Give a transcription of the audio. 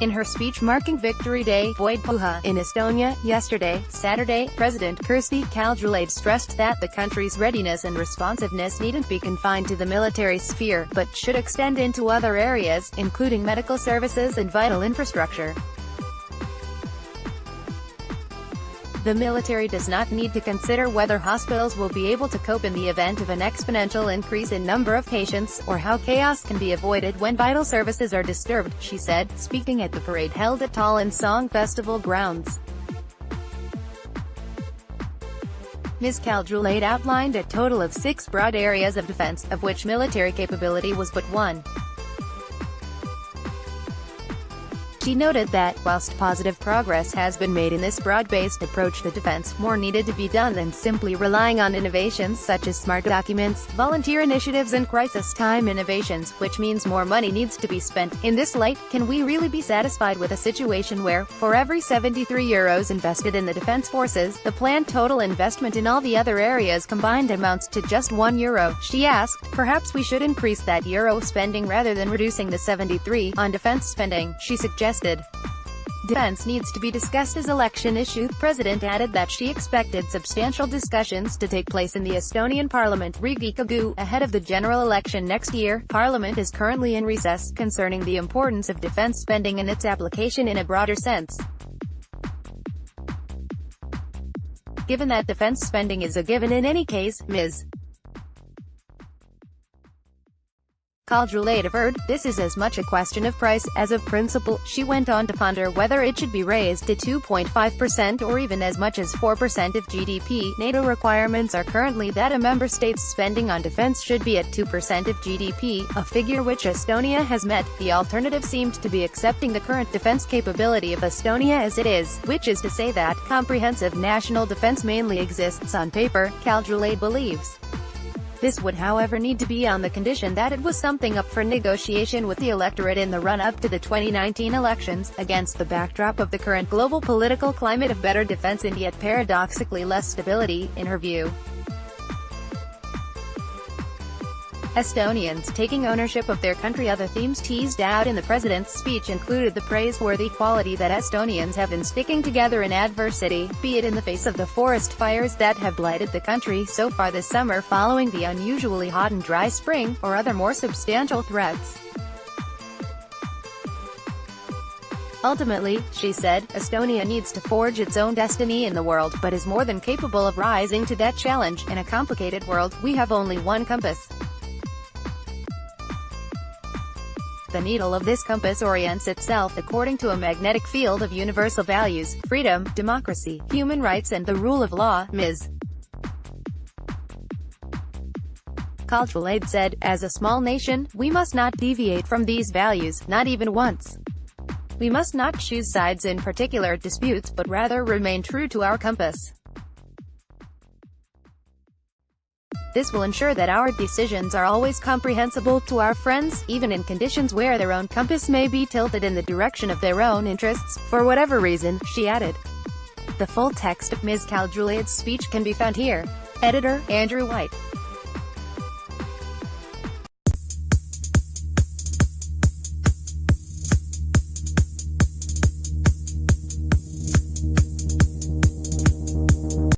In her speech marking Victory Day, võidpüha, in Estonia, yesterday, Saturday, President Kersti Kaljulaid stressed that the country's readiness and responsiveness needn't be confined to the military sphere, but should extend into other areas, including medical services and vital infrastructure. The military does not need to consider whether hospitals will be able to cope in the event of an exponential increase in number of patients, or how chaos can be avoided when vital services are disturbed, she said, speaking at the parade held at Tallinn's Song Festival grounds. Ms. Kaljulaid outlined a total of 6 broad areas of defense, of which military capability was but one. She noted that, whilst positive progress has been made in this broad-based approach to defense, more needed to be done than simply relying on innovations such as smart documents, volunteer initiatives and crisis-time innovations, which means more money needs to be spent. In this light, can we really be satisfied with a situation where, for every €73 invested in the defense forces, the planned total investment in all the other areas combined amounts to just €1? She asked. Perhaps we should increase that euro spending rather than reducing the 73 on defense spending, she suggested. Defense needs to be discussed as election issue. The president added that she expected substantial discussions to take place in the Estonian parliament ahead of the general election next year. Parliament is currently in recess, concerning the importance of defense spending and its application in a broader sense. Given that defense spending is a given in any case, Ms. Kaljulaid averred, this is as much a question of price as of principle. She went on to ponder whether it should be raised to 2.5% or even as much as 4% of GDP. NATO requirements are currently that a member state's spending on defense should be at 2% of GDP, a figure which Estonia has met. The alternative seemed to be accepting the current defense capability of Estonia as it is, which is to say that comprehensive national defense mainly exists on paper, Kaljulaid believes. This would however need to be on the condition that it was something up for negotiation with the electorate in the run-up to the 2019 elections, against the backdrop of the current global political climate of better defense and yet paradoxically less stability, in her view. Estonians taking ownership of their country. Other themes teased out in the president's speech included the praiseworthy quality that Estonians have in sticking together in adversity, be it in the face of the forest fires that have blighted the country so far this summer following the unusually hot and dry spring, or other more substantial threats. Ultimately, she said, Estonia needs to forge its own destiny in the world, but is more than capable of rising to that challenge. In a complicated world, we have only one compass. The needle of this compass orients itself according to a magnetic field of universal values: freedom, democracy, human rights and the rule of law, Ms. Kaljulaid said. As a small nation, we must not deviate from these values, not even once. We must not choose sides in particular disputes, but rather remain true to our compass. This will ensure that our decisions are always comprehensible to our friends, even in conditions where their own compass may be tilted in the direction of their own interests, for whatever reason, she added. The full text of Ms. Kaljulaid's speech can be found here. Editor, Andrew White.